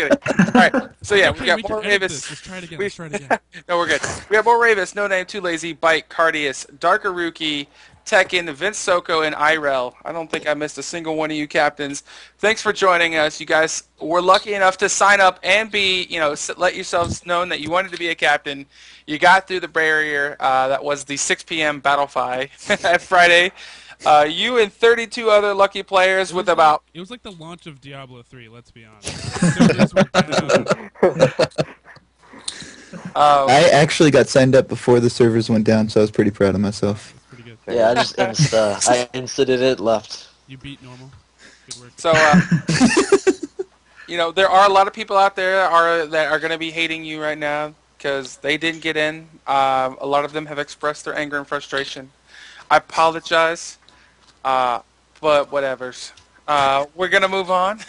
kidding. All right. So yeah, we got we can more edit Ravis. this. Let's try it again. Let's try it again. No, we're good. We have more Ravis, No Name, Too Lazy, Bite, Kardius, Darkaruki, Teknn, VinceSoCoo, and Irrell. I don't think I missed a single one of you captains. Thanks for joining us. You guys were lucky enough to sign up and be, let yourselves known that you wanted to be a captain. You got through the barrier. That was the 6 p.m. Battlefy at Friday. You and 32 other lucky players with about... It was like the launch of Diablo 3, let's be honest. Servers were down. I actually got signed up before the servers went down, so I was pretty proud of myself. That's pretty good. Yeah, I just insted it, left. You beat normal. Good work. So, there are a lot of people out there that are going to be hating you right now because they didn't get in. A lot of them have expressed their anger and frustration. I apologize, but whatevers. We're going to move on.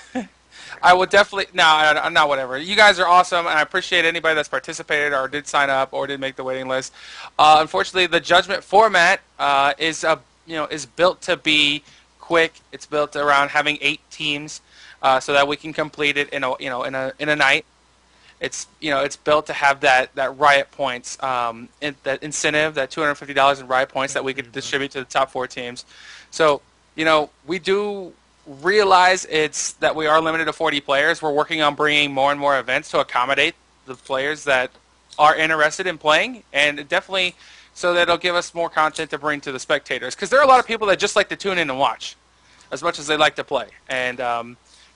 I will definitely... No, not whatever. You guys are awesome, and I appreciate anybody that's participated or did sign up or did make the waiting list. Unfortunately, the Judgment format is built to be quick. It's built around having 8 teams so that we can complete it in a night. It's built to have that riot points, that incentive, that $250 in riot points that we could distribute to the top 4 teams. So we do realize that we are limited to 40 players. We're working on bringing more and more events to accommodate the players that are interested in playing, and definitely so that it'll give us more content to bring to the spectators. Because there are a lot of people that just like to tune in and watch as much as they like to play, and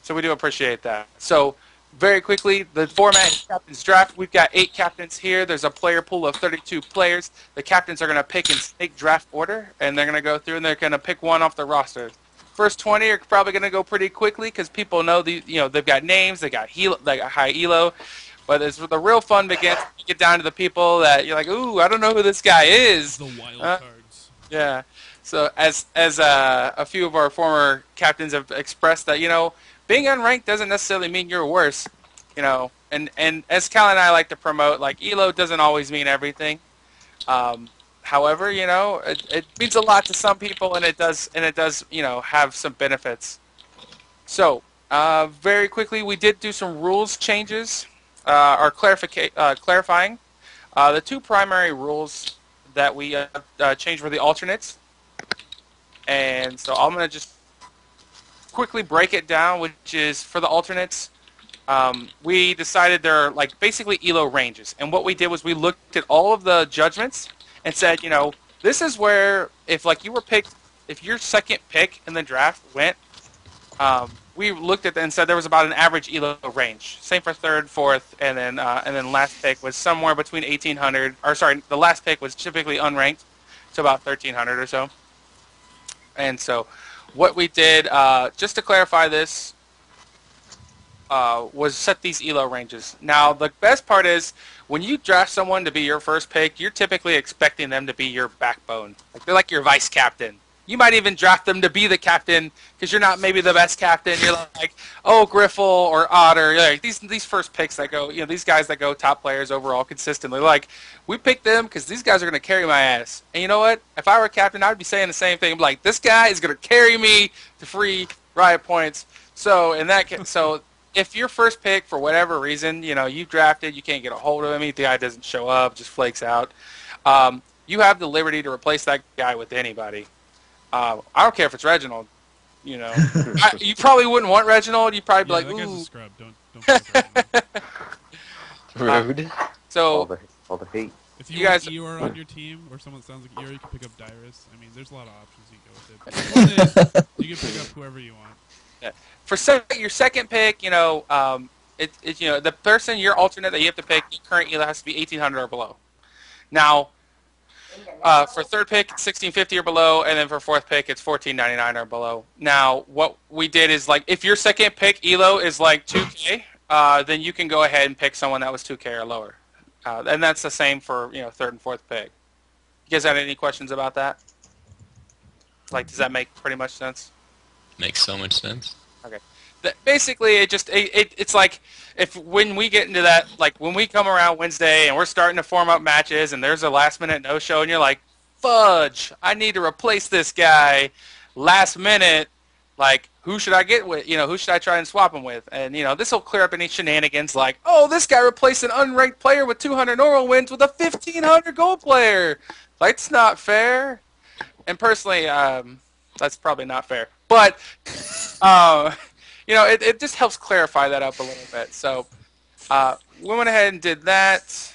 so we do appreciate that. So very quickly, the format is Captain's Draft. We've got 8 captains here. There's a player pool of 32 players. The captains are going to pick in snake draft order, and they're going to go through and they're going to pick one off the roster. First 20 are probably going to go pretty quickly because people know they've got names, they got high elo. But the real fun begins when you get down to the people that you're like, ooh, I don't know who this guy is. The wild cards. Yeah. So as a few of our former captains have expressed that, being unranked doesn't necessarily mean you're worse. And as Cal and I like to promote, like, elo doesn't always mean everything. However, it means a lot to some people, and it does, have some benefits. So, very quickly, we did do some rules changes, or clarifying. The 2 primary rules that we changed were the alternates, and so I'm going to just quickly break it down, which is for the alternates. We decided they're basically elo ranges, and what we did was we looked at all of the judgments and said, this is where if you were picked, if your second pick in the draft went, we looked at that and said there was about an average elo range. Same for third, fourth, and then last pick was somewhere between 1,800. Or sorry, the last pick was typically unranked, so about 1,300 or so. And so, what we did, just to clarify this, was set these elo ranges. Now, the best part is when you draft someone to be your first pick, you're typically expecting them to be your backbone. They're like your vice captain. You might even draft them to be the captain because you're not maybe the best captain. You're like, oh, Griffle or Otter. Like these first picks that go, these guys that go top players overall consistently. We picked them because these guys are going to carry my ass. And you know what? If I were a captain, I would be saying the same thing. I'm like, this guy is going to carry me to free riot points. So in that case, if your first pick, for whatever reason, you drafted, you can't get a hold of him, the guy doesn't show up, just flakes out, you have the liberty to replace that guy with anybody. I don't care if it's Reginald. You probably wouldn't want Reginald. You'd probably be like, ooh. That guy's a scrub. Don't Rude. So all the hate. if you want Eeyore on your team, or someone that sounds like Eeyore, you can pick up Dyrus. I mean, there's a lot of options you can go with it. But the point is, you can pick up whoever you want. Yeah. For your second pick, the person, your alternate that you have to pick, your current elo has to be 1,800 or below. Now, for third pick, it's 1,650 or below, and then for fourth pick, it's 1,499 or below. Now, what we did is, if your second pick elo is 2K, then you can go ahead and pick someone that was 2K or lower. And that's the same for, third and fourth pick. You guys have any questions about that? Does that make pretty much sense? Makes so much sense. Okay. Basically, it's like when we get into that, when we come around Wednesday and we're starting to form up matches and there's a last minute no show and you're like, fudge, I need to replace this guy last minute. Like, who should I get with? Who should I try and swap him with? And this will clear up any shenanigans. Like, oh, this guy replaced an unranked player with 200 normal wins with a 1,500 gold player. That's not fair. And personally, that's probably not fair. But it just helps clarify that up a little bit. So we went ahead and did that.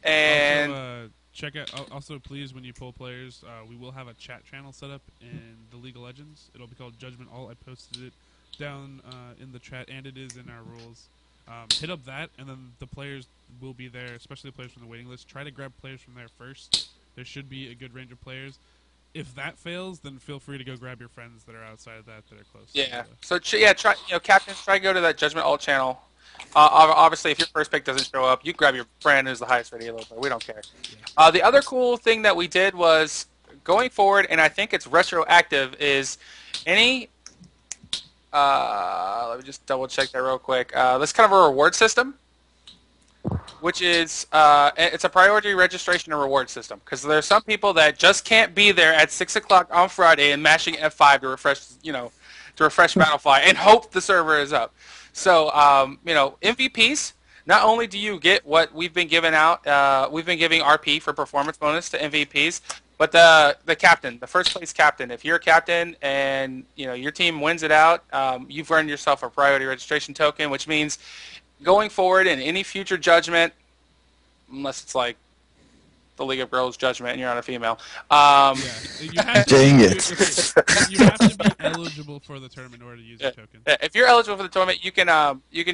And also, check out. Also, please, when you pull players, we will have a chat channel set up in the League of Legends. It'll be called Judgment All. I posted it down in the chat, and it is in our rules. Hit up that, and then the players will be there, especially the players from the waiting list. Try to grab players from there first. There should be a good range of players. If that fails, then feel free to go grab your friends that are outside of that are close. Yeah. So try captains. Try to go to that Judgment All channel. Obviously, if your first pick doesn't show up, you grab your friend who's the highest rated player. We don't care. Yeah. The other cool thing that we did was going forward, and I think it's retroactive, is any. Let me just double check that real quick. This kind of a reward system, which is it's a priority registration and reward system, because there are some people that just can't be there at 6 o'clock on Friday and mashing F5 to refresh Battlefy and hope the server is up. So MVPs. Not only do you get what we've been giving out, we've been giving RP for performance bonus to MVPs, but the captain, the first place captain. If you're a captain and your team wins it out, you've earned yourself a priority registration token, which means going forward in any future judgment, unless it's like the League of Girls judgment and you're not a female. You have to, Dang it. you have to be eligible for the tournament in order to use the token. If you're eligible for the tournament, you can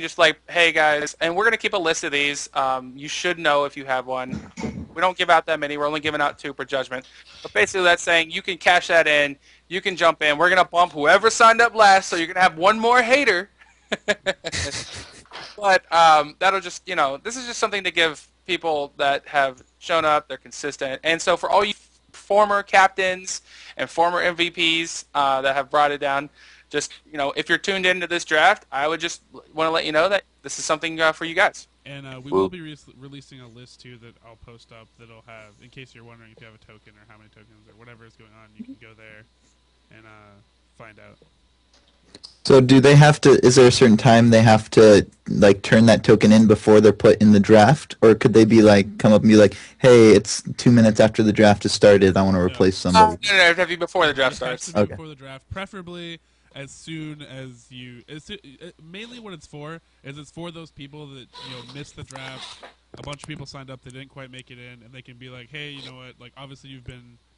just like, hey guys, and we're gonna keep a list of these. You should know if you have one. We don't give out that many. We're only giving out 2 per judgment. But basically, that's saying you can cash that in. You can jump in. We're gonna bump whoever signed up last, so you're gonna have one more hater. But that'll just, this is just something to give people that have shown up, they're consistent. And so for all you former captains and former MVPs that have brought it down, just, if you're tuned into this draft, I would just want to let you know that this is something for you guys. And we will be releasing a list, too, that I'll post up that'll have, in case you're wondering if you have a token or how many tokens or whatever is going on, you can go there and find out. So do they have to, is there a certain time they have to, like, turn that token in before they're put in the draft? Or could they be like, come up and be like, hey, it's 2 minutes after the draft has started, I want to replace somebody? No, it'd have to be before the draft starts. It has to be before the draft, preferably as soon as you, mainly what it's for is it's for those people that, missed the draft. A bunch of people signed up, they didn't quite make it in, and they can be like, hey, you know what, like, obviously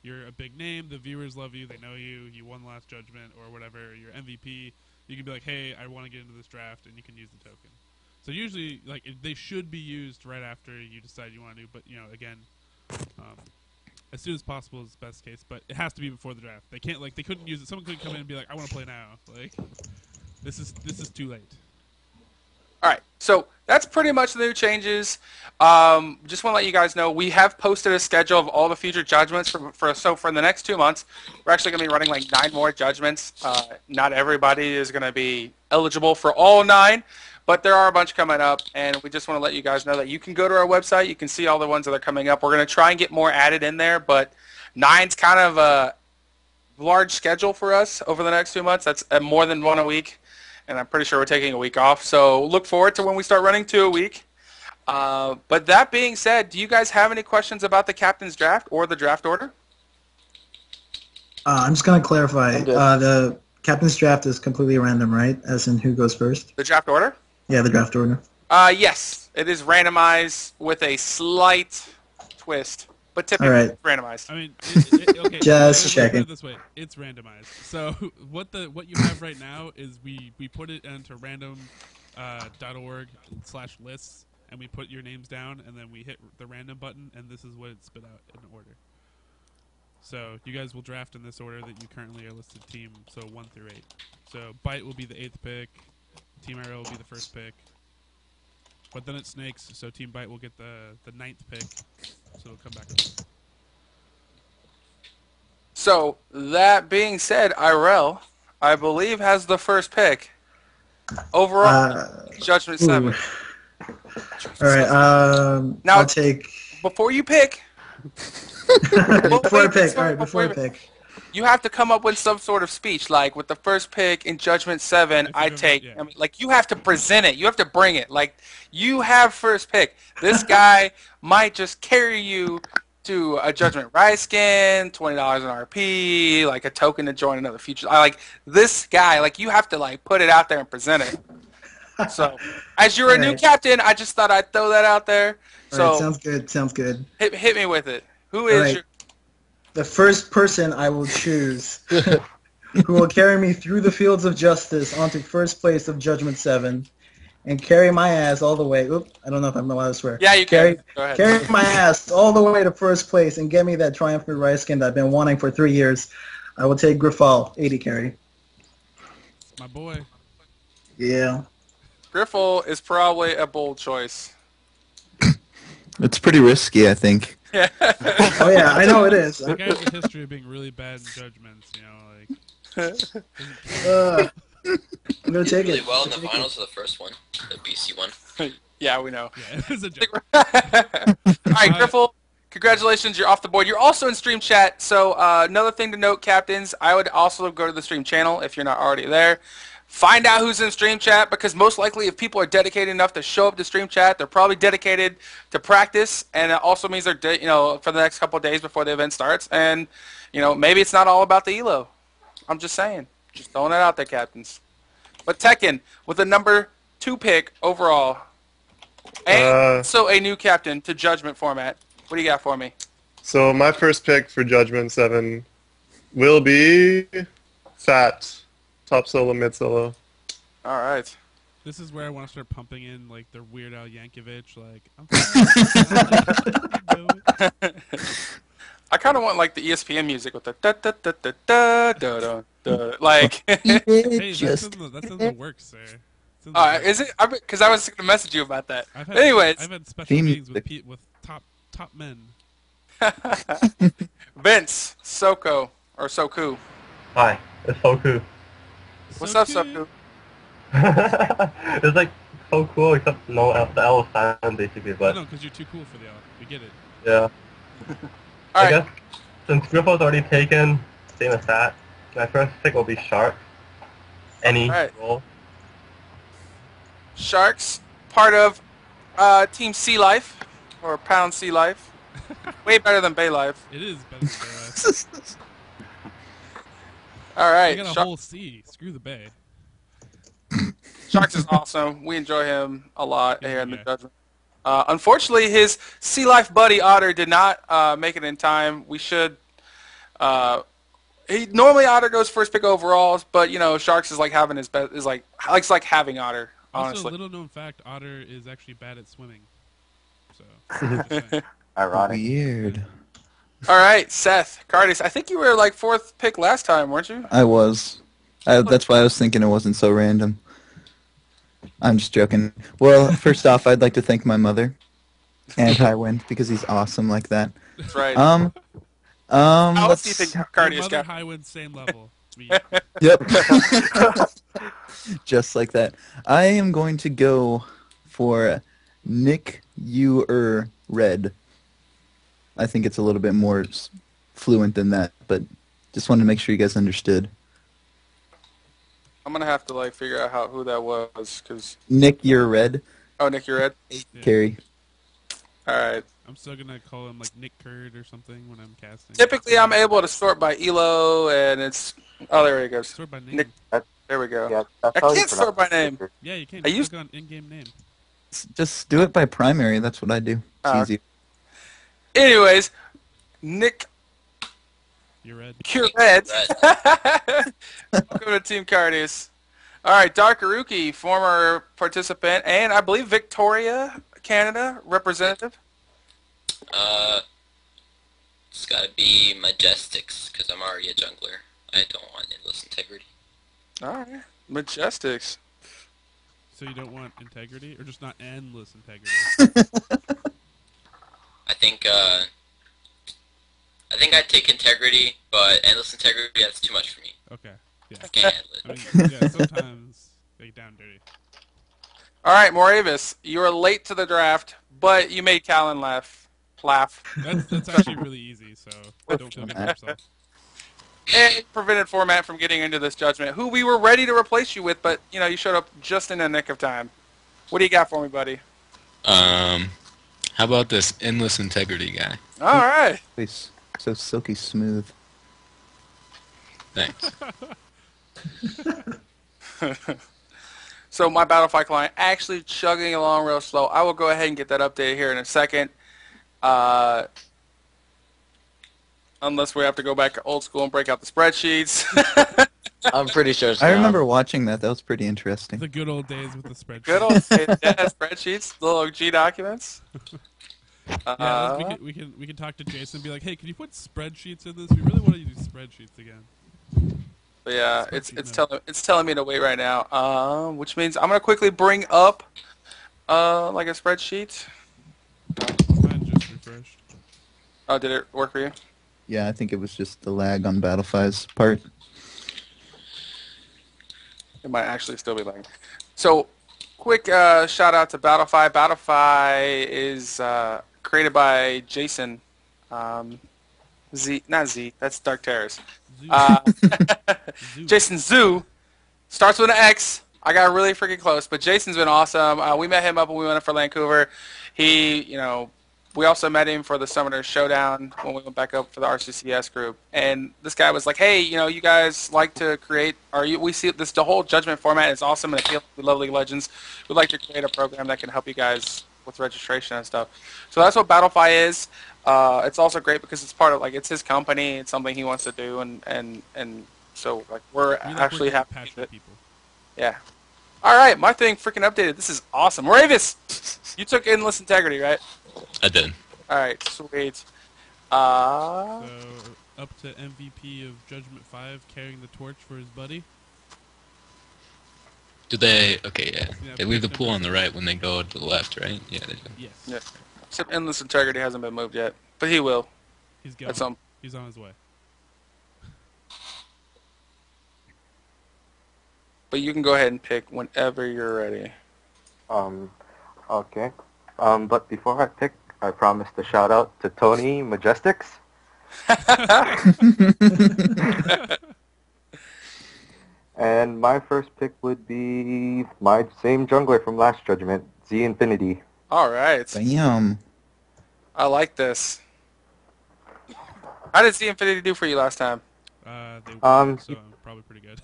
you're a big name, the viewers love you, they know you won the last judgment, or whatever, you're MVP. You can be like, hey, I want to get into this draft, and you can use the token. So usually, like, they should be used right after you decide you want to do, but, again, as soon as possible is the best case, but it has to be before the draft. They can't, like, they couldn't use it. Someone couldn't come in and be like, I want to play now. Like, this is too late. All right, so that's pretty much the new changes. Just want to let you guys know we have posted a schedule of all the future judgments for the next 2 months. We're actually going to be running like 9 more judgments. Not everybody is going to be eligible for all 9, but there are a bunch coming up, and we just want to let you guys know that you can go to our website. You can see all the ones that are coming up. We're going to try and get more added in there, but 9's kind of a large schedule for us over the next 2 months. That's more than 1 a week. And I'm pretty sure we're taking a week off. So look forward to when we start running 2 a week. But that being said, do you guys have any questions about the captain's draft or the draft order? I'm just going to clarify. The captain's draft is completely random, right? As in who goes first? The draft order? Yeah, the draft order. Yes. It is randomized with a slight twist. But typically right. it's randomized. I mean, okay. Just checking. Put it this way, it's randomized. So what you have right now is we put it into random.org/lists, and we put your names down, and then we hit the random button, and this is what it spit out in order. So you guys will draft in this order that you currently are listed team, so 1 through 8. So Bite will be the 8th pick, Team Irrell will be the 1st pick, but then it snakes, so Team Bite will get the 9th pick. So it'll come back. So that being said, Irrell, I believe, has the 1st pick. Overall, Judgment 7. All right. Now, I'll take. Before you pick. Before I pick. All right. Before I pick. you have to come up with some sort of speech, like with the first pick in Judgment 7, If I you're gonna- take. yeah. I mean, like you have to present it. You have to bring it. Like you have first pick. This guy might just carry you to a Judgment Rise skin, $20 in RP, like a token to join another future. I like this guy. Like you have to like put it out there and present it. So, as you're a new Alright. captain, I just thought I'd throw that out there. All right, So sounds good. Sounds good. hit me with it. Who All is right. your? The first person I will choose who will carry me through the fields of justice onto first place of Judgment 7 and carry my ass all the way. Oop, I don't know if I'm allowed to swear. Yeah, you carry, can. Go ahead. Carry my ass all the way to first place and get me that Triumphant Rise skin that I've been wanting for 3 years. I will take Griffal, 80 carry. My boy. Yeah. Griffle is probably a bold choice. It's pretty risky, I think. Yeah. Oh yeah, I know it is. That guy has a history of being really bad in judgments. You know, like. I'm gonna take Really it. well in the I'll take finals of the first one, the BC one. Yeah, we know. Yeah, it was a joke. All right, Griffle, congratulations, you're off the board. You're also in stream chat, so another thing to note, captains, I would also go to the stream channel if you're not already there. Find out who's in stream chat, because most likely if people are dedicated enough to show up to stream chat, they're probably dedicated to practice, and it also means they're, for the next couple of days before the event starts, and, maybe it's not all about the elo. I'm just saying. Just throwing it out there, captains. But Teknn, with the number 2 pick overall, and so a new captain to Judgment format, what do you got for me? So my first pick for Judgment 7 will be Fat. Top solo, mid solo. All right. This is where I want to start pumping in like the Weird Al Yankovic, like. I kind of want like the ESPN music with the da da da da da da da da. Like. Hey, that's in the works, sir. It's in the works. Is it? Because I was going to message you about that. I've Anyways, had special Theme meetings with music. top men. VinceSoCoo or SoCoo. Hi, it's SoCoo. What's up, cute. SoCoo? It's like so cool, except no the L is silent basically, but No, because you're too cool for the L. We get it. yeah. All I right. guess since Griffel's already taken, same as that, my first pick will be Shark. Any Alright. role. Sharks, part of Team Sea Life or Pound Sea Life. Way better than Bay Life. It is better than Bay. All I right. got a Shark- whole C. Screw the Bay. Sharks is awesome. We enjoy him a lot here in the Yeah. Judgment. Unfortunately, his Sea Life buddy Otter did not make it in time. We should. Normally Otter goes first pick overalls, but Sharks is like having his best. Is like likes like having Otter. Also, Honestly. little known fact: Otter is actually bad at swimming. So. just saying. Ironic. Weird. All right, Seth, Kardius. I think you were like 4th pick last time, weren't you? I was. That's why I was thinking it wasn't so random. I'm just joking. Well, first off, I'd like to thank my mother and Highwind because he's awesome like that. That's right. How else do you think Your Kardius mother got? Highwind, same level. Me. Yep. Just like that. I am going to go for Nick Red. I think it's a little bit more fluent than that, but just wanted to make sure you guys understood. I'm gonna have to like figure out who that was, cause Nick Red. oh, Nick, you're Red. Yeah. Carry. All right. I'm still gonna call him like Nick Curd or something when I'm casting. Typically, I'm able to sort by elo, and it's there he goes. Sort by name. Nick. There we go. Yeah, that's I how you can't sort by pronounce name. it. Yeah, you can. I You used- click on in-game name. Just do it by primary. That's what I do. It's Oh, easy. Anyways, Nick, You're red. you're Red. Welcome to Team Kardius. All right, Darkaruki, former participant, and I believe Victoria, Canada representative. It's gotta be Majestics, because I'm already a jungler. I don't want endless integrity. All right, Majestics. So you don't want integrity, or just not endless integrity? I think I'd take integrity, but endless integrity, that's too much for me. Okay. Yeah. I can't handle I it. mean, yeah. Sometimes they get down dirty. All right, Moiravus, you were late to the draft, but you made Callan laugh. That's actually really easy. So don't feel good about yourself. and prevented format from getting into this judgment, who we were ready to replace you with, but you showed up just in the nick of time. What do you got for me, buddy? How about this endless integrity guy? All right. He's so silky smooth. Thanks. So my Battlefy client actually chugging along real slow. I will go ahead and get that updated here in a second. Unless we have to go back old school and break out the spreadsheets. I'm pretty sure it's I now. remember watching that. That was pretty interesting. The good old days with the spreadsheet. Good old spreadsheets, little G documents. Yeah, we can talk to Jason and be like, hey, can you put spreadsheets in this? We really want to use spreadsheets again. But yeah, it's telling me to wait right now. Which means I'm gonna quickly bring up like a spreadsheet. Mine just refreshed. Oh, did it work for you? Yeah, I think it was just the lag on Battlefy's part. It might actually still be lagging. So, quick shout out to Battlefy. Battlefy is created by Jason. Not Z. That's Dark Terrors. Jason Zoo starts with an X. I got really freaking close, but Jason's been awesome. We met him up when we went up for Vancouver. He, we also met him for the Summoner Showdown when we went back up for the RCCS group. And this guy was like, hey, you guys like to create, we see this, the whole Judgment format is awesome and appealing to Lovely Legends. We'd like to create a program that can help you guys with registration and stuff. So that's what Battlefy is. It's also great because it's part of, it's his company. It's something he wants to do. And so, we're actually happy with it. People. Yeah. All right, my thing freaking updated. This is awesome. Moiravus, you took Endless Integrity, right? I did. All right, sweet. So, up to MVP of Judgment 5, carrying the torch for his buddy. Do they? Okay, yeah. They leave the pool on the right when they go to the left, right? Yeah, they do. Yes. Yeah. Except Endless Integrity hasn't been moved yet, but he will. He's going. He's on his way. But you can go ahead and pick whenever you're ready. Okay. But before I pick, I promised to shout out to Tony Majestics. And my first pick would be my same jungler from last Judgment, Z Infinity. All right. Bam. I like this. How did Z Infinity do for you last time? They won, so probably pretty good.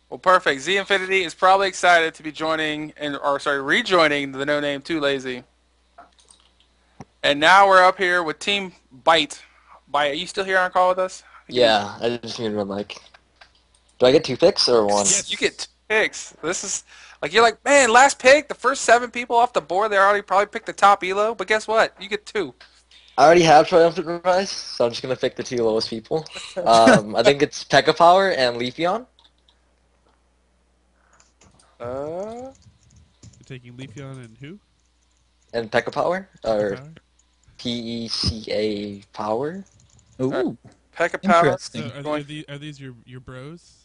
Well, perfect. Z Infinity is probably excited to be rejoining the No Name Too Lazy. And now we're up here with Team Bite. Bite, are you still here on call with us? Yeah, I just muted my mic. Do I get 2 picks or 1? Yes, you get 2 picks. This is you're like, man, last pick, the first 7 people off the board, they already probably picked the top elo. But guess what? You get 2. I already have Triumphant Rise, so I'm just gonna pick the 2 lowest people. I think it's P.E.K.K.A Power and Leafeon. You're taking Leafeon and who? And P.E.K.K.A Power? Or Power? P.E.C.A Power? Ooh. P.E.K.K.A Power. Interesting. So are these your bros?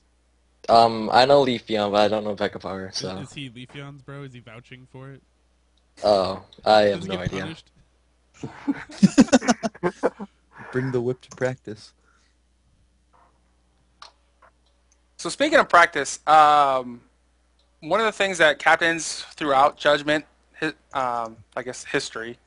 I know Leafeon, but I don't know P.E.K.K.A Power, so... Is he Leafeon's bro? Is he vouching for it? Oh, I have Does he no get idea. punished? Bring the whip to practice. So speaking of practice, one of the things that captains throughout Judgment, I guess history,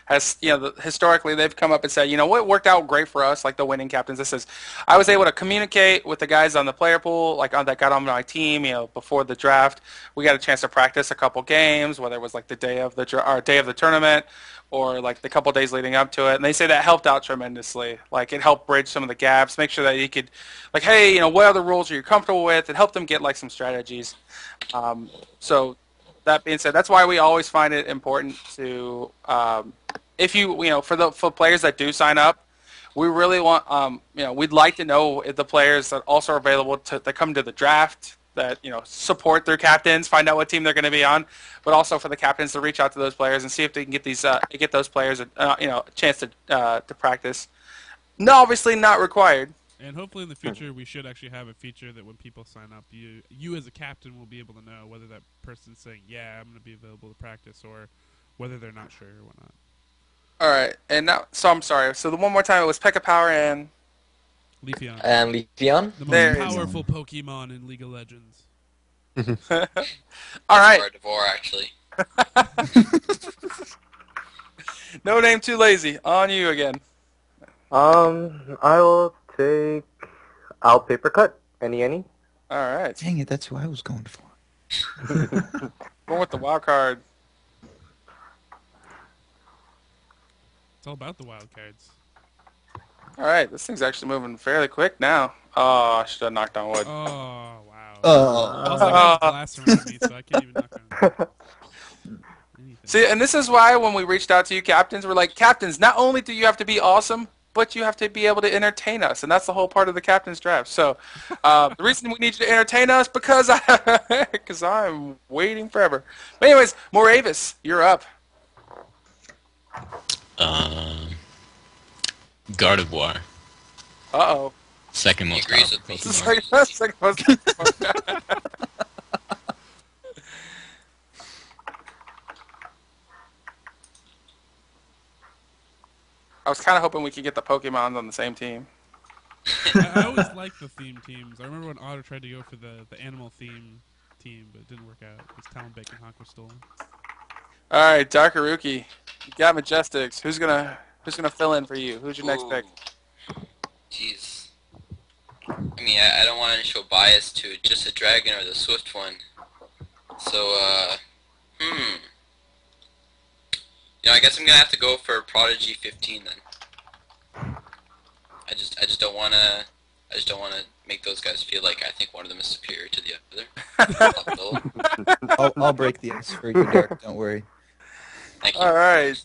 has historically they've come up and said, what worked out great for us, like the winning captains. This is, I was able to communicate with the guys on the player pool, that got on my team, before the draft. We got a chance to practice a couple games, whether it was the day of the tournament, or the couple days leading up to it. And they say that helped out tremendously. It helped bridge some of the gaps, make sure that you could, hey, what other rules are you comfortable with, and help them get some strategies. So that being said, that's why we always find it important to, if for players that do sign up, we really want, we'd like to know if the players that also are available to come to the draft, that support their captains, find out what team they're going to be on, but also for the captains to reach out to those players and see if they can get those players a chance to practice. No, obviously not required. And hopefully in the future we should actually have a feature that when people sign up, you as a captain will be able to know whether that person's saying, yeah, I'm going to be available to practice, or whether they're not sure or whatnot. All right, and now, so I'm sorry. So the one more time, it was Pekka Power and Leafeon. And Leafeon. The most there it is. powerful Pokemon in League of Legends. All right. Gardevoir, actually. No name too lazy. On you again. I will take Owl Paper Cut. Any. All right. Dang it, that's who I was going for. Going with the wild card. It's all about the wild cards. All right, this thing's actually moving fairly quick now. Oh, I should have knocked on wood. Oh, wow. Oh. Also, I got glass around me, so I can't even knock on anything. See, and this is why when we reached out to you captains, we're like, captains, not only do you have to be awesome, but you have to be able to entertain us, and that's the whole part of the captain's draft. So the reason we need you to entertain us because I'm waiting forever. But anyways, Moiravus, you're up. Gardevoir. Uh-oh. Second He most agrees powerful with me. This is Pokemon. like second most. I was kind of hoping we could get the Pokemons on the same team. I always liked the theme teams. I remember when Otter tried to go for the animal theme team, but it didn't work out because Talonbeck and Hawk were stolen. All right, Darkaruki, you got Majestics. Who's gonna fill in for you? Who's your next pick? Jeez. I mean, I don't want to show bias to just a dragon or the swift one. So, You know, I guess I'm gonna have to go for Prodigy 15 then. I just don't wanna make those guys feel like I think one of them is superior to the other. I'll break the ice for you, Dark. Don't worry. Thank you. All right,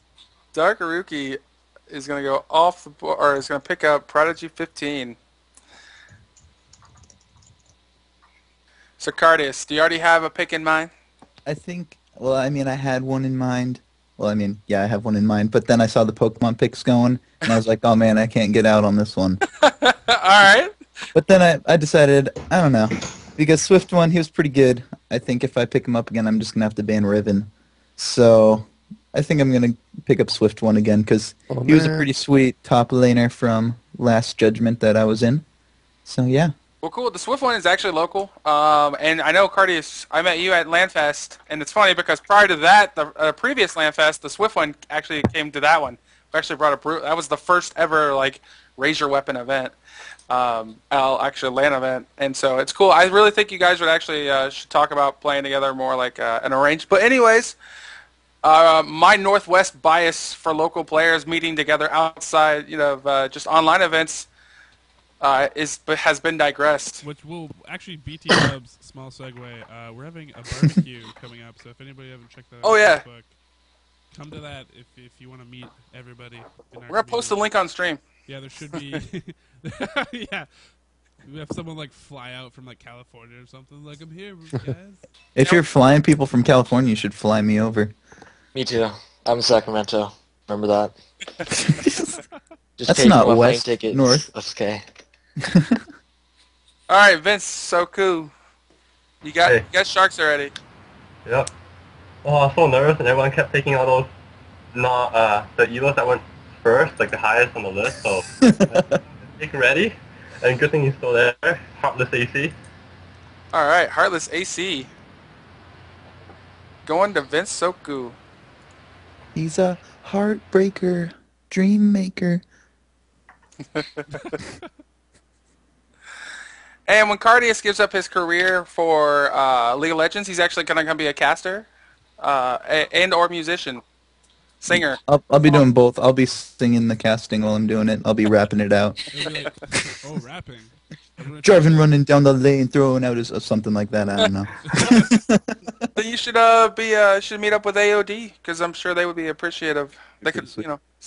Darkaruki is gonna go off the board, or is gonna pick up Prodigy 15. So Kardius, do you already have a pick in mind? I think. Well, I mean, I had one in mind. Well, I mean, yeah, I have one in mind. But then I saw the Pokemon picks going, and I was like, oh man, I can't get out on this one. All right. But then I decided, I don't know, because Swift one, he was pretty good. I think if I pick him up again, I'm just gonna have to ban Riven. So I think I'm gonna pick up Swift one again because he was a pretty sweet top laner from last Judgment that I was in. So yeah. Well, cool. The Swift one is actually local, and I know Kardius. I met you at Landfest, and it's funny because prior to that, the previous Landfest, the Swift one actually came to that one. We actually brought a that was the first ever like Raise Your Weapon event, actually LAN event, and so it's cool. I really think you guys would actually should talk about playing together more like an arranged. But anyways, my Northwest bias for local players meeting together outside, just online events. Has been digressed. Which will actually BT Dubs, small segue. We're having a barbecue coming up, so if anybody haven't checked that out, Oh, yeah. Facebook, come to that if you want to meet everybody. In our We're gonna post the link on stream. Yeah, there should be. Yeah, we have someone like fly out from like California or something. Like, I'm here, guys. If you're flying people from California, you should fly me over. Me too. I'm in Sacramento. Remember that. Just That's pay for not my west, plane tickets. north. That's okay. All right, VinceSoCoo, you got Hey. you got sharks already. Yep. Oh, I was so nervous, and everyone kept taking all those, the elos that went first, like the highest on the list. So, get ready. And good thing he's still there. Heartless AC. All right, Heartless AC. Going to VinceSoCoo. He's a heartbreaker, dream maker. And when Kardius gives up his career for League of Legends, he's actually going to be a caster and or musician, singer. I'll be doing both. I'll be singing the casting while I'm doing it. I'll be rapping it out. It'll be like, oh, rapping. Driving, running down the lane, throwing out something like that. I don't know. So you should should meet up with AOD because I'm sure they would be appreciative. They could see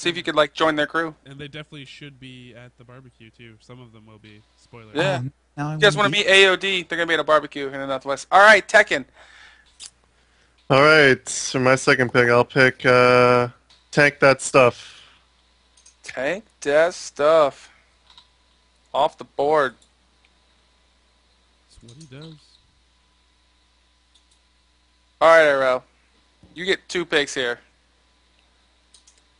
if you could like join their crew. And they definitely should be at the barbecue too. Some of them will be. Spoiler. Yeah. Now I You guys want to meet AOD? They're gonna be at a barbecue in the Northwest. All right, Teknn. All right, for my second pick, I'll pick Tank That Stuff. Tank that stuff. Off the board. That's what he does. All right, Irrell. You get 2 picks here.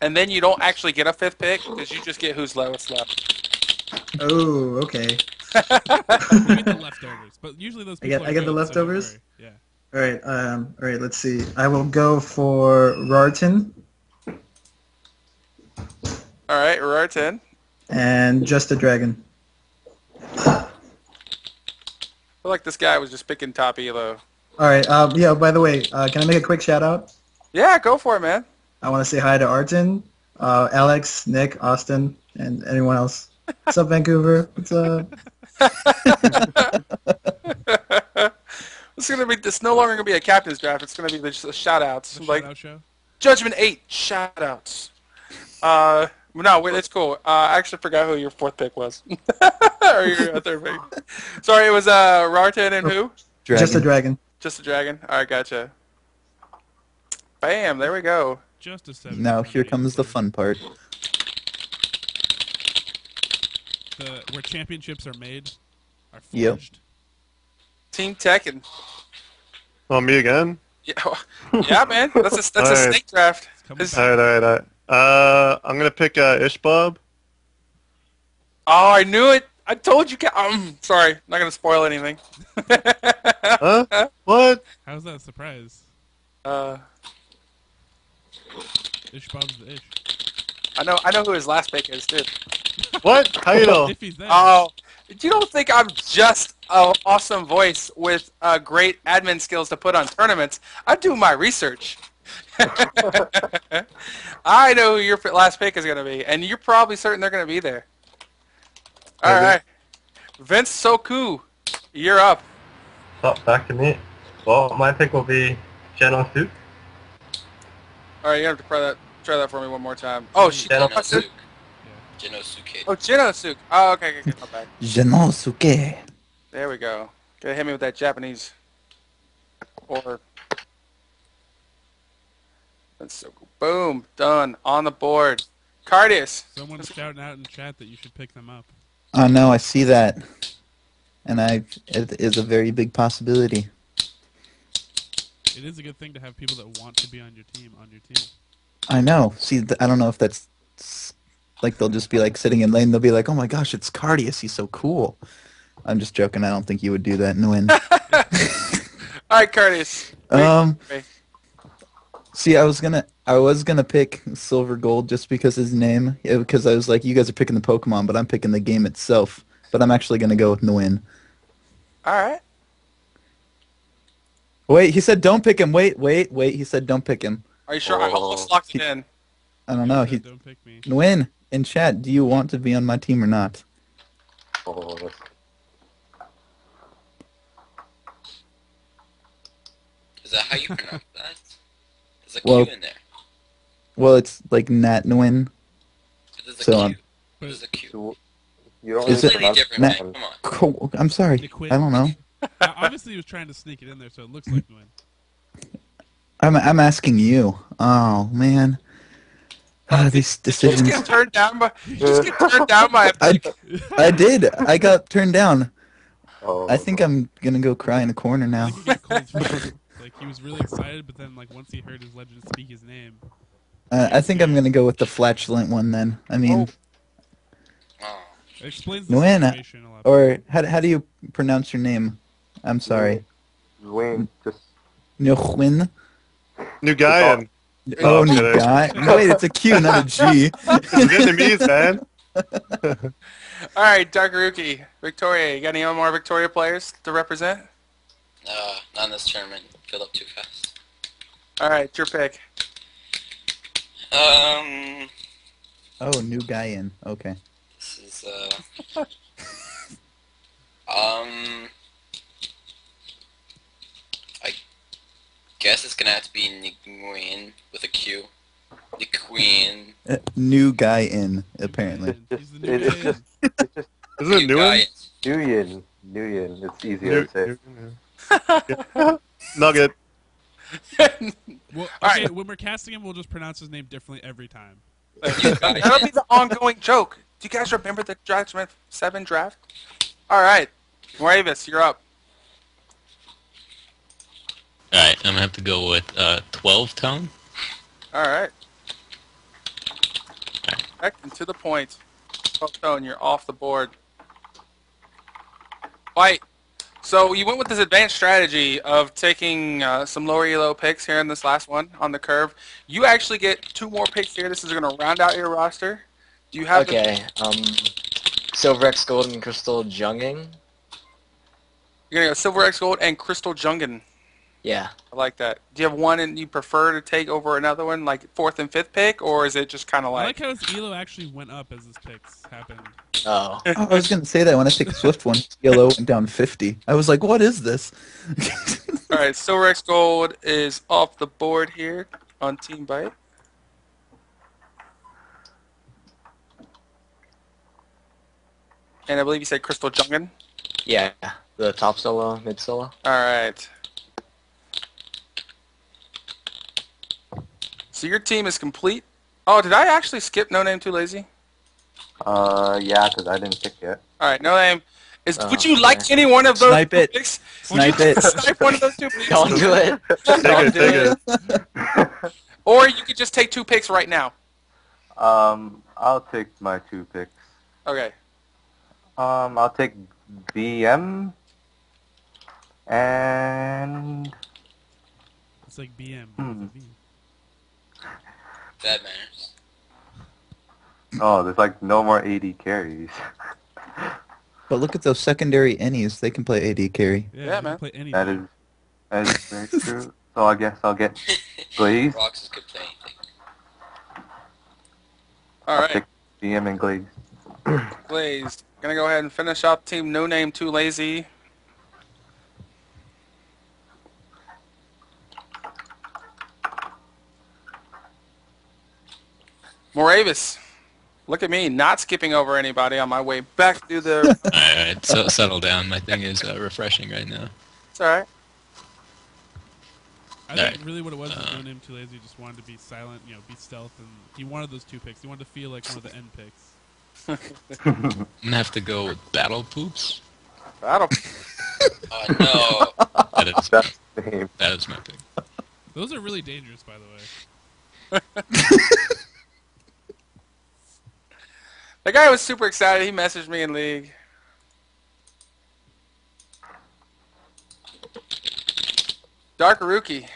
and then you don't actually get a 5th pick because you just get who's lowest left. Oh, okay. You get the leftovers, but usually those people I get the good, so don't leftovers? worry. Yeah. All right, let's see. I will go for Rarton All right, Rarton. and Just a Dragon. I feel like this guy was just picking top elo. All right, yeah, by the way, can I make a quick shout out? Yeah, go for it, man. I want to say hi to Arton, Alex, Nick, Austin, and anyone else. What's up, Vancouver? What's up? It's no longer gonna be a captain's draft. It's gonna be just shout outs. The Like shout-out show? Judgment 8 shout outs. No, wait, it's cool. I actually forgot who your 4th pick was. Or your 3rd pick. Sorry, it was Rarton and who? Dragon. Just a Dragon. Just a dragon. All right, gotcha. Bam, there we go. Just a 7. Now here comes the fun part. Where championships are made, are Yep. forged. Team Teknn. Oh, me again? Yeah, yeah, man. That's a All right. snake draft. Coming It's- back. All right. I'm gonna pick Ishbob. Oh, I knew it. I told you. Sorry, not gonna spoil anything. Huh? What? How's that a surprise? Ish Bob's the ish. I know who his last pick is too. What? How you know? If he's there. Oh, you don't think I'm just an awesome voice with great admin skills to put on tournaments? I do my research. I know who your last pick is gonna be, and you're probably certain they're gonna be there. All right, VinceSoCoo, you're up. So, back to me. Well, my pick will be Genosuke. All right, you have to try that for me one more time. Oh, Genosuke. Genosuke. Oh, Genosuke. Oh, okay, my bad. Genosuke. There we go. Gotta hit me with that Japanese. Or. That's so cool. Boom. Done. On the board. Kardius. Someone's shouting out in the chat that you should pick them up. Oh no, I see that, and it is a very big possibility. It is a good thing to have people that want to be on your team. I know. See, I don't know if that's like they'll just be like sitting in lane. They'll be like, "Oh my gosh, it's Kardius. He's so cool." I'm just joking. I don't think you would do that and win. All right, Kardius. See, I was gonna pick Silver Gold just because his name, because I was like, you guys are picking the Pokemon, but I'm picking the game itself. But I'm actually gonna go with Nguyen. All right. Wait, he said don't pick him. Wait. He said don't pick him. Are you sure? I almost locked it in. I don't know. Don't pick me. Nguyen, in chat, do you want to be on my team or not? Oh, Is that how you pronounce that? There's a Well- Q in there. Well, it's like Nat Nguyen. But there's a So, Q. There's a Q. you don't Is really it pronounce different, Nat- man. Come on. Cool. I'm sorry. Niquin. I don't know. Obviously, he was trying to sneak it in there, so it looks like Nguyen. I'm asking you. Oh man. These Did you decisions. just get turned down by? You just get turned down by. I did. I got turned down. Oh, I think I'm gonna go cry in a corner now. I think he got cold feet. Like, he was really excited, but then, like, once he heard his legend speak his name, I think I'm gonna go with the flatulent one then. I mean, Oh. it explains the Nguyen, situation a lot. or how do you pronounce your name? I'm sorry. Wayne, just Nguyen. New guy in. Oh, I'm new kidding. guy. No, wait, it's a Q, not a G. It's Vietnamese, man. All right, Darkaruki, Victoria. You got any more Victoria players to represent? Not in this tournament. Filled up too fast. All right, your pick. Oh, new guy in. Okay. This is I guess it's gonna have to be Nguyen with a Q. The Queen. New guy in, apparently. He's the new it's guy just Isn't it new one? Nuyen. It's easier to say. Nugget. Well, All okay, right. when we're casting him, we'll just pronounce his name differently every time. That'll be the ongoing joke. Do you guys remember the Judgment 7 draft? All right, Moiravus, you're up. Alright, I'm gonna have to go with 12 tone. All right. Direct and to the point. 12 tone, you're off the board. White. So you went with this advanced strategy of taking some lower elo picks here in this last one on the curve. You actually get 2 more picks here. This is going to round out your roster. Do you have Okay, Silver X Gold and Crystal Junging. You're going to go Silver X Gold and Crystal Jungen. Yeah. I like that. Do you have one and you prefer to take over another one, like 4th and 5th pick, or is it just kind of I like... like how his elo actually went up as his picks happened. Oh. I was gonna say that when I took the Swift one, yellow went down 50. I was like, what is this? All right, Silver X Gold is off the board here on Team Bite. And I believe you said Crystal Jungen. Yeah, the top solo, mid solo. All right. So your team is complete. Oh, did I actually skip No Name Too Lazy? Yeah, because I didn't pick yet. All right, No Name. Would you okay. like any one of those Snipe two it. picks? Snipe Would you it. snipe one of those 2 picks? Don't do it. Don't do it. Or you could just take 2 picks right now. I'll take my 2 picks. Okay. I'll take BM and It's like BM. That matters. there's like no more AD carries. But look at those secondary innies. They can play AD carry. Yeah, Yeah, you can man. Play anything. That is very true. So I guess I'll get Glaze. Roxas could play anything. All I'll right. take BM and Glaze. Glazed. Gonna go ahead and finish up Team No Name Too Lazy. Moiravus. Look at me, not skipping over anybody on my way back to the... Alright, so settle down. My thing is refreshing right now. It's alright. I think Alright. really what it was No Name Too Lazy just wanted to be silent, be stealth, and he wanted those 2 picks. He wanted to feel like one of the end picks. I'm gonna have to go with Battle Poops. Battle. Oh no. That's the name. That is my pick. Those are really dangerous, by the way. The guy was super excited. He messaged me in League. Darkaruki.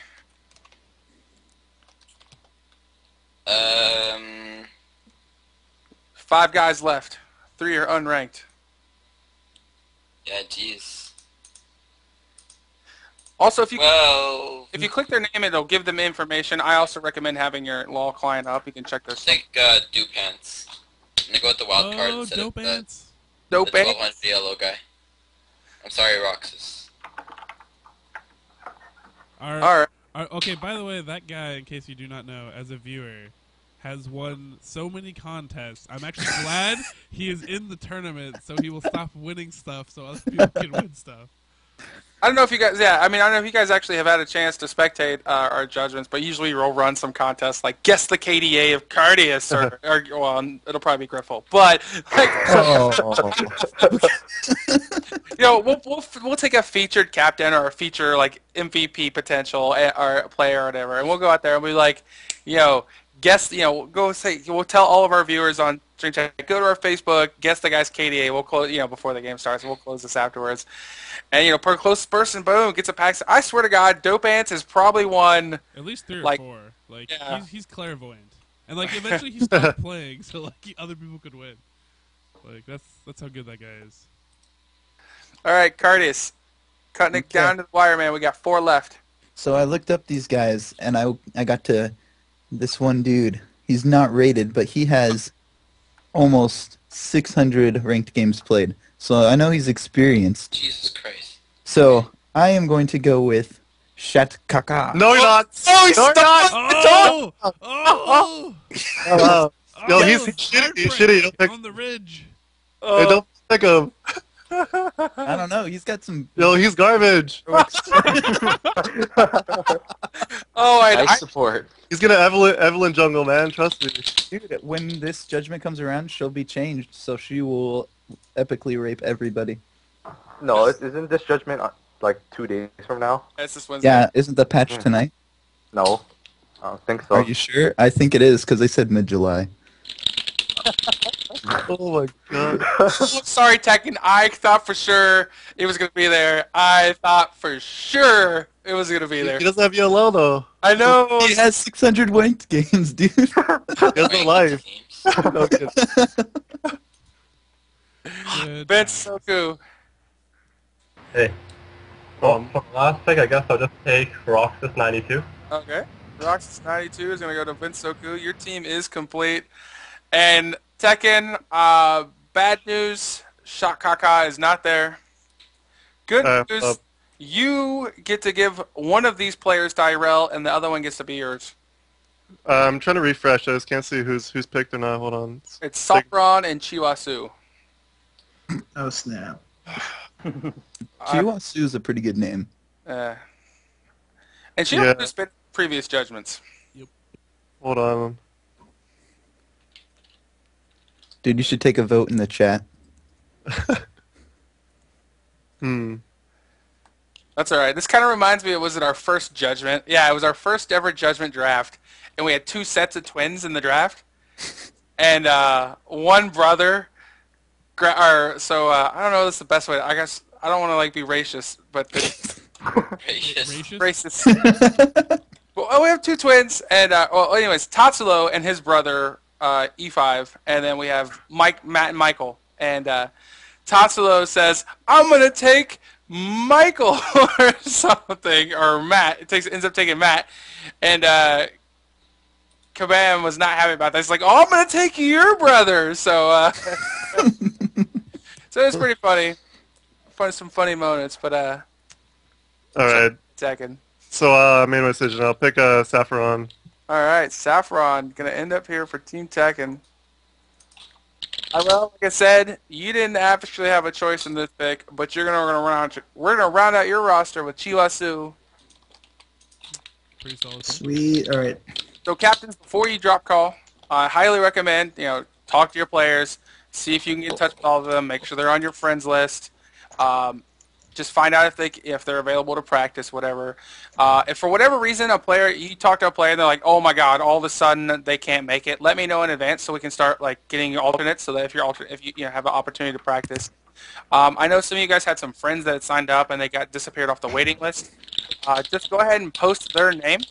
5 guys left. 3 are unranked. Yeah, jeez. Also, if you click their name, it'll give them information. I also recommend having your LOL client up. You can check their I stuff. think Dupants. I'm gonna go with the wild card instead of the Dope 1200 yellow guy. I'm sorry, Roxas. Alright. Okay, by the way, that guy, in case you do not know, as a viewer, has won so many contests. I'm actually glad he is in the tournament, so he will stop winning stuff so other people can win stuff. I don't know if you guys, I don't know if you guys actually have had a chance to spectate our judgments, but usually we'll run some contests like guess the KDA of Kardius, or well, it'll probably be Griffle, but like, we'll take a featured captain or a feature like MVP potential or player or whatever, and we'll go out there and be like, guess, we'll tell all of our viewers on Stream Chat, go to our Facebook, guess the guy's KDA. We'll close, before the game starts. We'll close this afterwards. And, per close person, boom, gets a pack. I swear to God, Dope Ants has probably won... At least 3 or 4. Like, yeah. he's clairvoyant. And, like, eventually he stopped playing so, like, other people could win. Like, that's how good that guy is. All right, Kardius. Cutting it down to the wire, man. We got 4 left. So I looked up these guys, and I got to this one dude. He's not rated, but he has almost 600 ranked games played. So I know he's experienced. Jesus Christ. So I am going to go with Shat Kaka. No, you're not. Oh, he's No, stuck! Oh! Yo, he's shitty. He's shitty. Don't pick, On the ridge. hey, don't pick him. I don't know. He's got some... Yo, he's garbage. I support. He's gonna Evelyn jungle, man. Trust me. Dude, when this judgment comes around, she'll be changed, so she will epically rape everybody. No, isn't this judgment like 2 days from now? It's this Wednesday. Yeah, isn't the patch tonight? No, I don't think so. Are you sure? I think it is, because they said mid-July. Oh my god. Oh, sorry, Teknn. I thought for sure it was gonna be there. I thought for sure it was gonna be there. He doesn't have yellow though. I know. He has 600 ranked games, dude. He has no life. No kidding. Good VinceSoCoo. Hey. Well, for the last pick, I guess I'll just take Roxas 92. Okay. Roxas 92 is gonna go to VinceSoCoo. Your team is complete. And Teknn, bad news. Shot Kaka is not there. Good news. You get to give one of these players to Irrell, and the other one gets to be yours. I'm trying to refresh. I just can't see who's picked or not. Hold on. It's Safron and Chiwasu. Oh snap! Chiwasu is a pretty good name. And Chiwasu's been previous judgments. Hold on. Dude, you should take a vote in the chat. That's all right. This kind of reminds me, was it our first judgment? Yeah, it was our first ever judgment draft, and we had 2 sets of twins in the draft, and one brother. I don't know. This is the best way. I guess I don't want to like be racist, but racist. Well, we have 2 twins, and well, anyways, Tatsulo and his brother E5, and then we have Matt, and Michael, and Tatsulo says, "I'm gonna take Michael or something," or Matt. Ends up taking Matt, and Kabam was not happy about that. He's like, "Oh, I'm gonna take your brother." So, so it's pretty funny. Some funny moments, but all right. Teknn. So I made my decision. I'll pick Saffron. All right, Saffron gonna end up here for Team Teknn. Well, like I said, you didn't actually have a choice in this pick, but we're gonna round out your roster with Chiwasu. Pretty solid. Sweet. All right. So, captains, before you drop call, I highly recommend talk to your players, see if you can get in touch with all of them, make sure they're on your friends list. Just find out if they're available to practice, whatever. If for whatever reason you talk to a player and they're like, "Oh my God, all of a sudden they can't make it," let me know in advance so we can start getting alternates, so that if you have an opportunity to practice. I know some of you guys had some friends that had signed up and they got disappeared off the waiting list. Just go ahead and post their name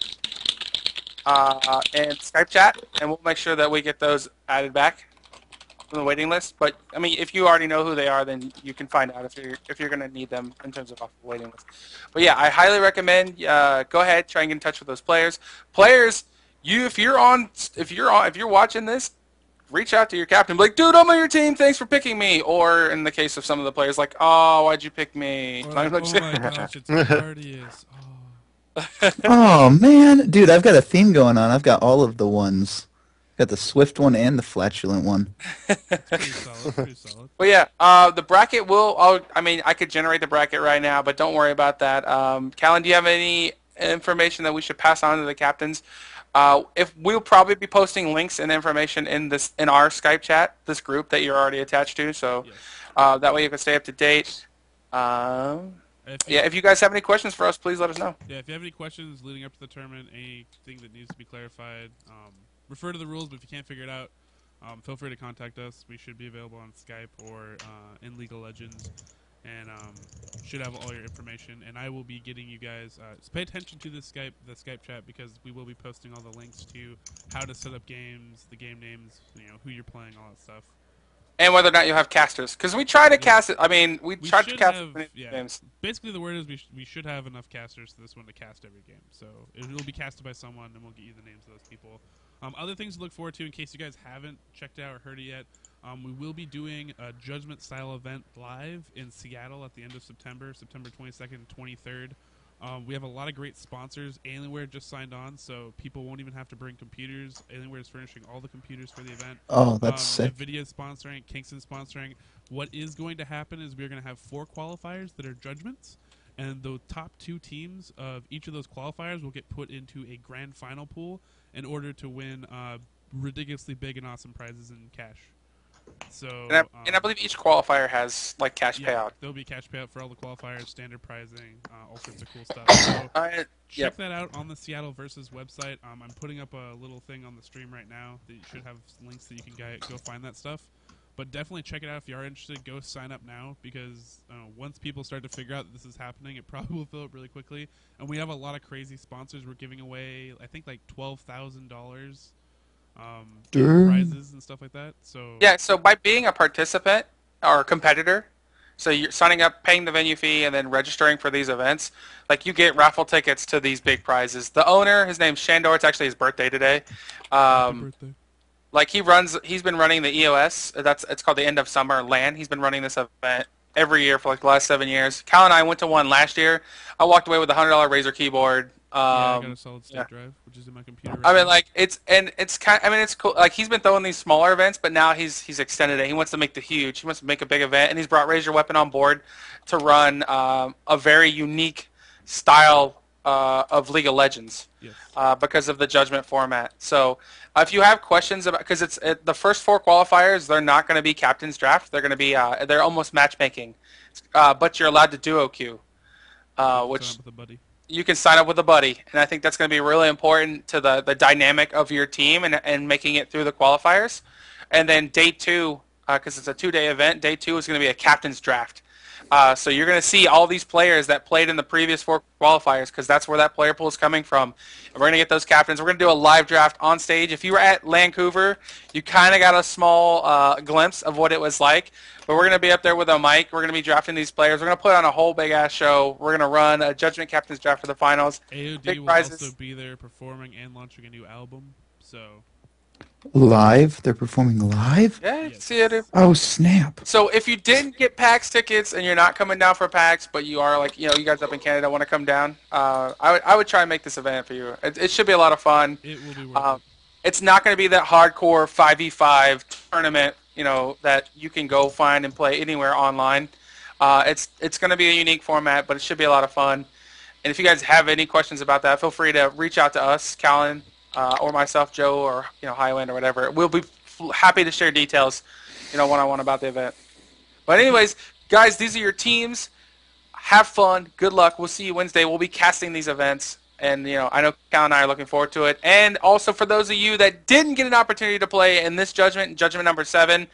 and Skype chat, and we'll make sure that we get those added back from the waiting list. But I mean, if you already know who they are, then you can find out if you're going to need them in terms of off the waiting list. But yeah, I highly recommend go ahead, try and get in touch with those players. If you're watching this, reach out to your captain, be like, "Dude, I'm on your team. Thanks for picking me." Or in the case of some of the players, like, "Oh, why'd you pick me?" Oh my gosh, it's Kardius. Oh man, dude, I've got a theme going on. I've got all of the ones. Got the swift one and the flatulent one. Pretty solid. Well, yeah, the bracket I could generate the bracket right now, but don't worry about that. Callan, do you have any information that we should pass on to the captains? If we'll probably be posting links and information in our Skype chat, this group that you're already attached to, so that way you can stay up to date. If you guys have any questions for us, please let us know. Yeah, if you have any questions leading up to the tournament, anything that needs to be clarified, refer to the rules, but if you can't figure it out, feel free to contact us. We should be available on Skype or in League of Legends, and should have all your information. And I will be getting you guys so pay attention to the Skype chat, because we will be posting all the links to how to set up games, the game names, who you're playing, all that stuff. And whether or not you have casters, because we try to cast it. I mean, we tried to cast games. Basically, the word is we should have enough casters to this one to cast every game. So it will be casted by someone, and we'll get you the names of those people. Other things to look forward to, in case you guys haven't checked out or heard it yet, we will be doing a Judgment-style event live in Seattle at the end of September 22nd and 23rd. We have a lot of great sponsors. Alienware just signed on, so people won't even have to bring computers. Alienware is furnishing all the computers for the event. Oh, that's sick. NVIDIA sponsoring, Kingston sponsoring. What is going to happen is we're going to have 4 qualifiers that are judgments, and the top 2 teams of each of those qualifiers will get put into a grand final pool in order to win ridiculously big and awesome prizes in cash. So And I believe each qualifier has like cash payout. There'll be cash payout for all the qualifiers, standard pricing, all sorts of cool stuff. So check that out on the Seattle Versus website. I'm putting up a little thing on the stream right now that you should have links that you can go find that stuff. But definitely check it out if you are interested. Go sign up now because once people start to figure out that this is happening, it probably will fill up really quickly. And we have a lot of crazy sponsors. We're giving away, I think, like $12,000 prizes and stuff like that. So yeah, so by being a participant or a competitor, so you're signing up, paying the venue fee, and then registering for these events, like you get raffle tickets to these big prizes. The owner, his name's Shandor. It's actually his birthday today. happy birthday. Like he's been running the EOS. It's called the End of Summer LAN. He's been running this event every year for like the last 7 years. Cal and I went to one last year. I walked away with a $100 Razer keyboard. I got a solid state drive, which is in my computer. Right I mean, now. like it's cool. Like he's been throwing these smaller events, but now he's extended it. He wants to make the huge. He wants to make a big event, and he's brought Raise Your Weapon on board to run a very unique style of League of Legends because of the judgment format. So if you have questions about, because the first 4 qualifiers, they're not going to be captain's draft. They're going to be they're almost matchmaking, but you're allowed to duo queue, which you can sign up with a buddy, and I think that's going to be really important to the dynamic of your team and making it through the qualifiers. And then day 2, because it's a 2-day event, day 2 is going to be a captain's draft. So you're going to see all these players that played in the previous 4 qualifiers because that's where that player pool is coming from. And we're going to get those captains. We're going to do a live draft on stage. If you were at Vancouver, you kind of got a small glimpse of what it was like. But we're going to be up there with a mic. We're going to be drafting these players. We're going to put on a whole big-ass show. We're going to run a Judgment Captain's Draft for the finals. AOD big will prizes. also be there performing and launching a new album. So Live? They're performing live? Yeah, you can see it. Oh, snap. So if you didn't get PAX tickets and you're not coming down for PAX, but you are like, you guys up in Canada want to come down, I would try and make this event for you. It should be a lot of fun. It will be worth it. It's not going to be that hardcore 5v5 tournament, that you can go find and play anywhere online. It's going to be a unique format, but it should be a lot of fun. And if you guys have any questions about that, feel free to reach out to us, Callan, or myself, Joe, or Highland, or whatever. We'll be happy to share details, one-on-one about the event. But anyways, guys, these are your teams. Have fun. Good luck. We'll see you Wednesday. We'll be casting these events. And, I know Cal and I are looking forward to it. And also for those of you that didn't get an opportunity to play in this Judgment number 7,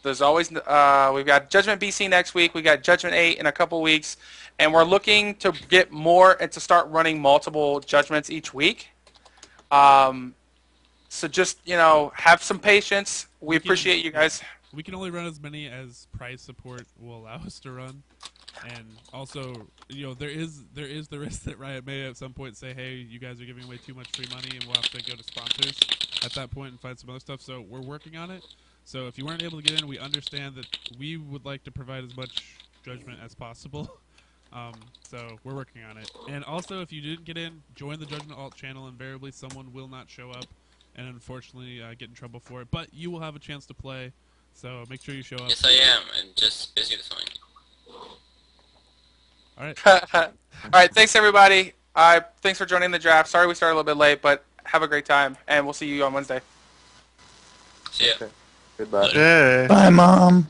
there's always, we've got Judgment BC next week. We got Judgment 8 in a couple weeks. And we're looking to get more and to start running multiple Judgments each week. So just, have some patience. We appreciate you guys. We can only run as many as prize support will allow us to run. And also, there is the risk that Riot may at some point say, hey, you guys are giving away too much free money and we'll have to go to sponsors at that point and find some other stuff. So we're working on it. So if you weren't able to get in, we understand that we would like to provide as much judgment as possible. So we're working on it. And also, if you didn't get in, join the Judgment Alt channel. Invariably, someone will not show up and unfortunately get in trouble for it. But you will have a chance to play, so make sure you show up. Yes, I am. I'm just busy with something. All right. All right, thanks, everybody. Thanks for joining the draft. Sorry we started a little bit late, but have a great time, and we'll see you on Wednesday. See ya. Goodbye. Hey. Bye, Mom.